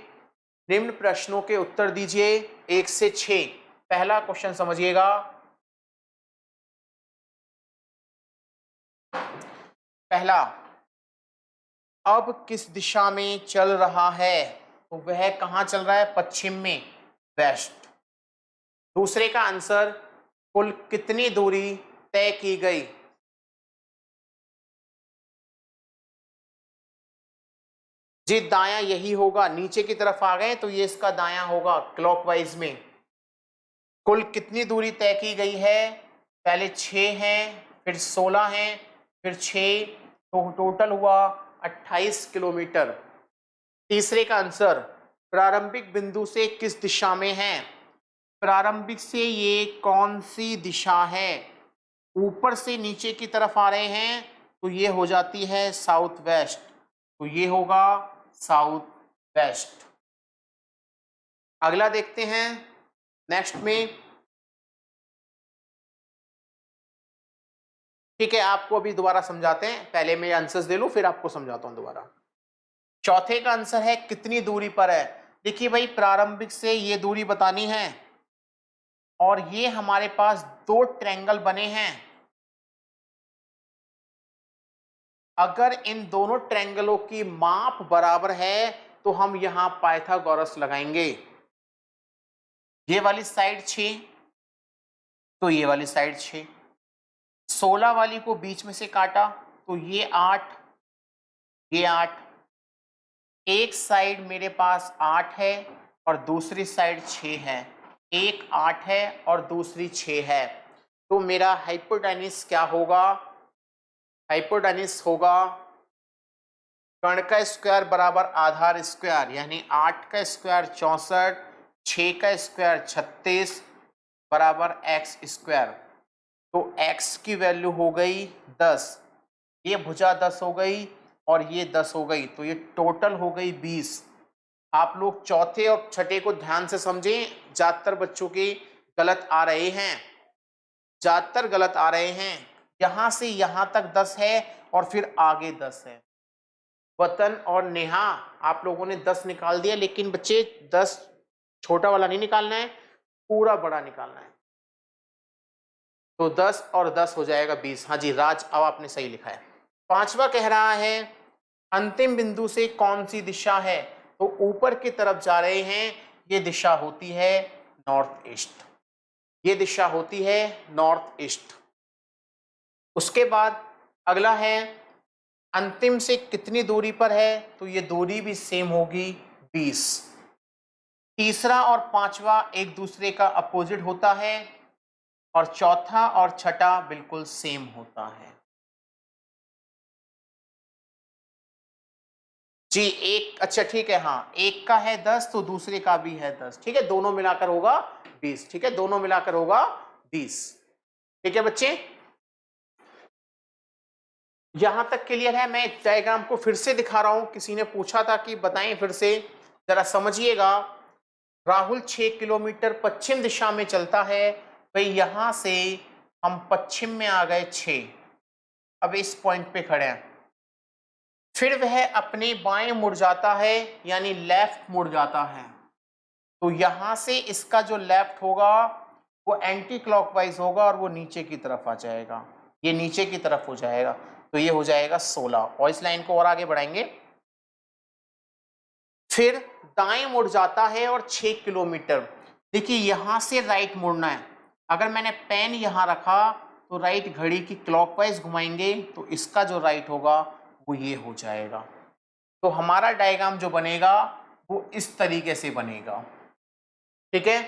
निम्न प्रश्नों के उत्तर दीजिए 1 से 6। पहला क्वेश्चन समझिएगा। पहला, अब किस दिशा में चल रहा है? तो वह कहां चल रहा है? पश्चिम में, वेस्ट। दूसरे का आंसर, कुल कितनी दूरी तय की गई? जी दायां यही होगा, नीचे की तरफ आ गए तो ये इसका दायां होगा क्लॉकवाइज में। कुल कितनी दूरी तय की गई है? पहले 6 हैं, फिर 16 हैं, फिर 6, तो टोटल हुआ 28 किलोमीटर। तीसरे का आंसर, प्रारंभिक बिंदु से किस दिशा में है? प्रारंभिक से ये कौन सी दिशा है? ऊपर से नीचे की तरफ आ रहे हैं तो ये हो जाती है साउथ वेस्ट। तो ये होगा साउथ वेस्ट। अगला देखते हैं नेक्स्ट में। ठीक है, आपको अभी दोबारा समझाते हैं, पहले मैं आंसर्स दे लूं फिर आपको समझाता हूं दोबारा। चौथे का आंसर है कितनी दूरी पर है। देखिए भाई, प्रारंभिक से ये दूरी बतानी है और ये हमारे पास दो ट्रायंगल बने हैं। अगर इन दोनों ट्रायंगलों की माप बराबर है तो हम यहां पाइथागोरस लगाएंगे। ये वाली साइड 6 तो ये वाली साइड 6, 16 वाली को बीच में से काटा तो ये 8, ये 8। एक साइड मेरे पास 8 है और दूसरी साइड 6 है। एक 8 है और दूसरी 6 है, तो मेरा हाइपोटेन्यूस क्या होगा? हाइपोटेन्यूस होगा कर्ण का स्क्वायर बराबर आधार स्क्वायर, यानी 8 का स्क्वायर 64, 6 का स्क्वायर 36 बराबर एक्स स्क्वायर। तो x की वैल्यू हो गई 10, ये भुजा 10 हो गई और ये 10 हो गई, तो ये टोटल हो गई 20। आप लोग चौथे और छठे को ध्यान से समझें, ज्यादातर बच्चों के गलत आ रहे हैं, ज्यादातर गलत आ रहे हैं। यहां से यहां तक 10 है और फिर आगे 10 है। वतन और नेहा, आप लोगों ने 10 निकाल दिया, लेकिन बच्चे 10 छोटा वाला नहीं निकालना है, पूरा बड़ा निकालना है। तो 10 और 10 हो जाएगा 20। हाँ जी राज, अब आपने सही लिखा है। पांचवा कह रहा है अंतिम बिंदु से कौन सी दिशा है? तो ऊपर की तरफ जा रहे हैं, ये दिशा होती है नॉर्थ ईस्ट, ये दिशा होती है नॉर्थ ईस्ट। उसके बाद अगला है अंतिम से कितनी दूरी पर है? तो ये दूरी भी सेम होगी 20। तीसरा और पांचवा एक दूसरे का अपोजिट होता है और चौथा और छठा बिल्कुल सेम होता है। जी एक, अच्छा ठीक है, हाँ एक का है 10 तो दूसरे का भी है 10, ठीक है, दोनों मिलाकर होगा 20। ठीक है, दोनों मिलाकर होगा 20। ठीक है बच्चे, यहां तक क्लियर है? मैं डायग्राम को फिर से दिखा रहा हूं, किसी ने पूछा था कि बताएं फिर से, जरा समझिएगा। राहुल 6 किलोमीटर पश्चिम दिशा में चलता है, भाई यहां से हम पश्चिम में आ गए 6, अब इस पॉइंट पे खड़े हैं। फिर वह अपने बाएं मुड़ जाता है, यानी लेफ्ट मुड़ जाता है, तो यहां से इसका जो लेफ्ट होगा वो एंटी क्लॉकवाइज होगा और वो नीचे की तरफ आ जाएगा, ये नीचे की तरफ हो जाएगा, तो ये हो जाएगा 16। और इस लाइन को और आगे बढ़ाएंगे। फिर दाएं मुड़ जाता है और 6 किलोमीटर, देखिए यहां से राइट मुड़ना है। अगर मैंने पेन यहां रखा तो राइट घड़ी की क्लॉकवाइज घुमाएंगे तो इसका जो राइट होगा वो ये हो जाएगा। तो हमारा डायग्राम जो बनेगा वो इस तरीके से बनेगा। ठीक है,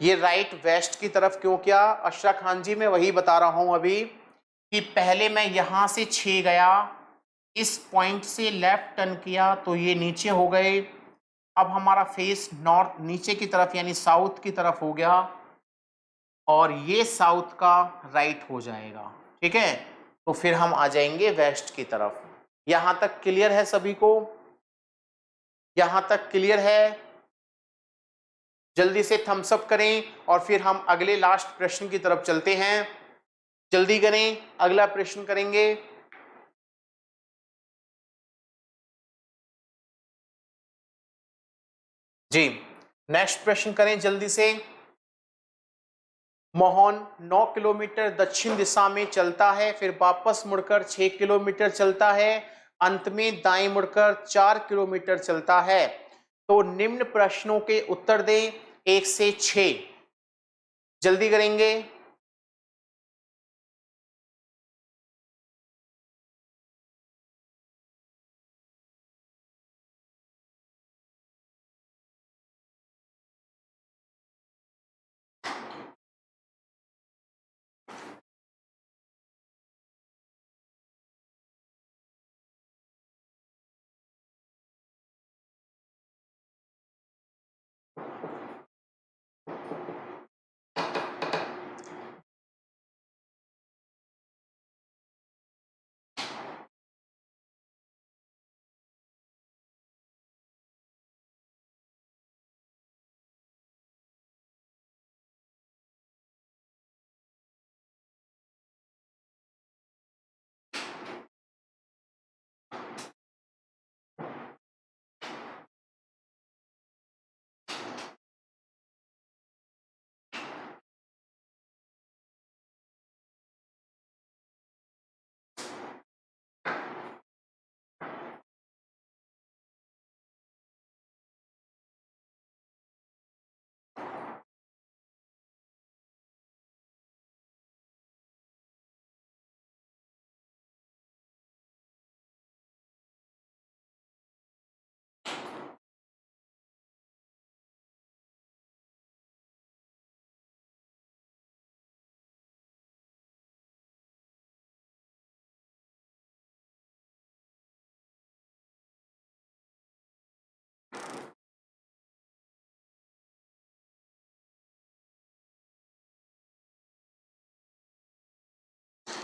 ये राइट वेस्ट की तरफ क्यों किया अशरा खान जी? मैं वही बता रहा हूं अभी कि पहले मैं यहां से 6 गया, इस पॉइंट से लेफ्ट टर्न किया तो ये नीचे हो गए। अब हमारा फेस नॉर्थ नीचे की तरफ यानी साउथ की तरफ हो गया और ये साउथ का राइट हो जाएगा। ठीक है, तो फिर हम आ जाएंगे वेस्ट की तरफ। यहां तक क्लियर है सभी को? यहां तक क्लियर है? जल्दी से थम्स अप करें और फिर हम अगले लास्ट प्रश्न की तरफ चलते हैं। जल्दी करें, अगला प्रश्न करेंगे। जी नेक्स्ट प्रश्न करें जल्दी से। मोहन 9 किलोमीटर दक्षिण दिशा में चलता है, फिर वापस मुड़कर 6 किलोमीटर चलता है, अंत में दाएं मुड़कर 4 किलोमीटर चलता है। तो निम्न प्रश्नों के उत्तर दें 1 से 6। जल्दी करेंगे।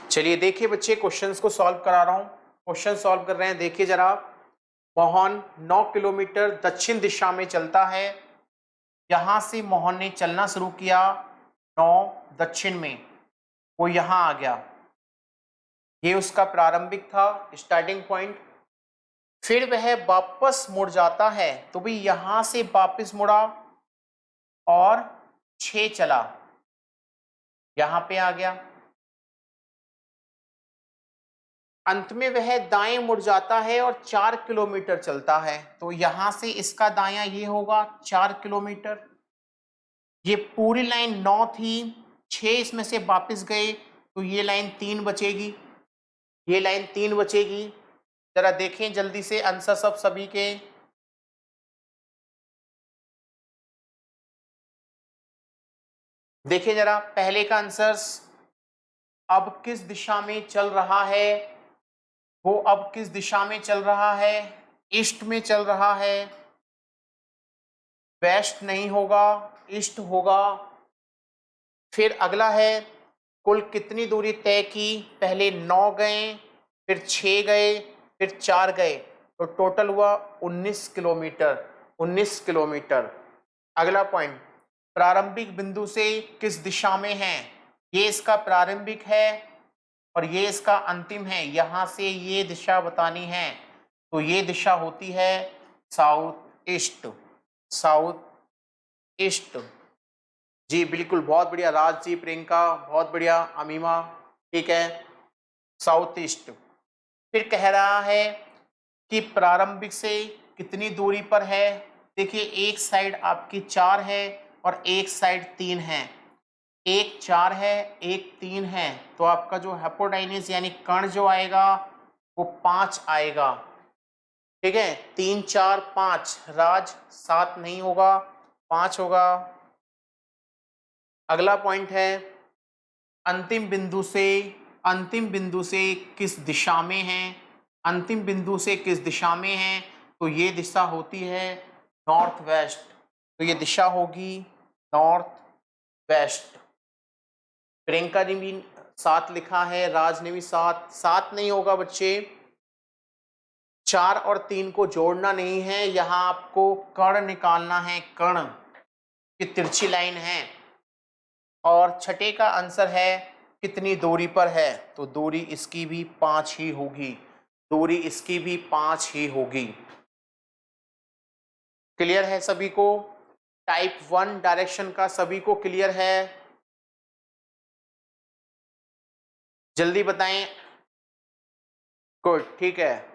चलिए देखिए बच्चे, क्वेश्चंस को सॉल्व करा रहा हूं। क्वेश्चन सॉल्व कर रहे हैं, देखिए जरा। मोहन 9 किलोमीटर दक्षिण दिशा में चलता है। यहां से मोहन ने चलना शुरू किया 9 दक्षिण में, वो यहां आ गया, ये उसका प्रारंभिक था, स्टार्टिंग पॉइंट। फिर वह वापस मुड़ जाता है, तो भाई यहां से वापस मुड़ा और 6 चला, यहां पे आ गया। अंत में वह दाएं मुड़ जाता है और 4 किलोमीटर चलता है, तो यहां से इसका दायां ये होगा 4 किलोमीटर। ये पूरी लाइन 9 थी, 6 इसमें से वापस गए, तो ये लाइन 3 बचेगी, ये लाइन 3 बचेगी। जरा देखें जल्दी से आंसर सब सभी के। देखिए जरा पहले का आंसर्स, अब किस दिशा में चल रहा है, वो अब किस दिशा में चल रहा है, ईस्ट में चल रहा है, वेस्ट नहीं होगा, ईस्ट होगा। फिर अगला है, कुल कितनी दूरी तय की, पहले 9 गए, फिर 6 गए, फिर 4 गए, तो टोटल हुआ 19 किलोमीटर। 19 किलोमीटर। अगला पॉइंट, प्रारंभिक बिंदु से किस दिशा में है, ये इसका प्रारंभिक है और ये इसका अंतिम है, यहां से ये दिशा बतानी है, तो ये दिशा होती है साउथ ईस्ट। South east. जी बिल्कुल, बहुत बढ़िया राज जी, प्रियंका बहुत बढ़िया, अमीमा, ठीक है, साउथ ईस्ट। फिर कह रहा है कि प्रारंभिक से कितनी दूरी पर है। देखिए एक साइड आपकी 4 है और एक साइड 3 है, एक 4 है एक 3 है, तो आपका जो हेपोडाइनिस यानी कण जो आएगा वो 5 आएगा, ठीक है। 3 4 5, राज 7 नहीं होगा, 5 होगा। अगला पॉइंट है, अंतिम बिंदु से किस दिशा में है, अंतिम बिंदु से किस दिशा में है, तो ये दिशा होती है नॉर्थ वेस्ट, तो ये दिशा होगी नॉर्थ वेस्ट। प्रियंका ने भी 7 लिखा है, राज ने भी 7, 7 नहीं होगा बच्चे, 4 और 3 को जोड़ना नहीं है, यहाँ आपको कर्ण निकालना है, कर्ण की तिरछी लाइन है। और छठे का आंसर है कितनी दूरी पर है, तो दूरी इसकी भी 5 ही होगी, दूरी इसकी भी 5 ही होगी। क्लियर है सभी को? टाइप 1 डायरेक्शन का सभी को क्लियर है? जल्दी बताएं। गुड, ठीक है।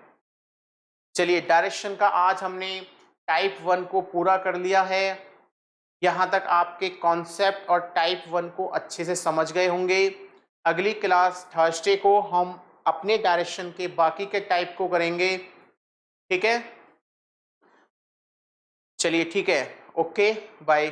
चलिए डायरेक्शन का आज हमने टाइप 1 को पूरा कर लिया है। यहाँ तक आपके कॉन्सेप्ट और टाइप 1 को अच्छे से समझ गए होंगे। अगली क्लास थर्सडे को हम अपने डायरेक्शन के बाकी के टाइप को करेंगे, ठीक है। चलिए ठीक है, ओके बाय।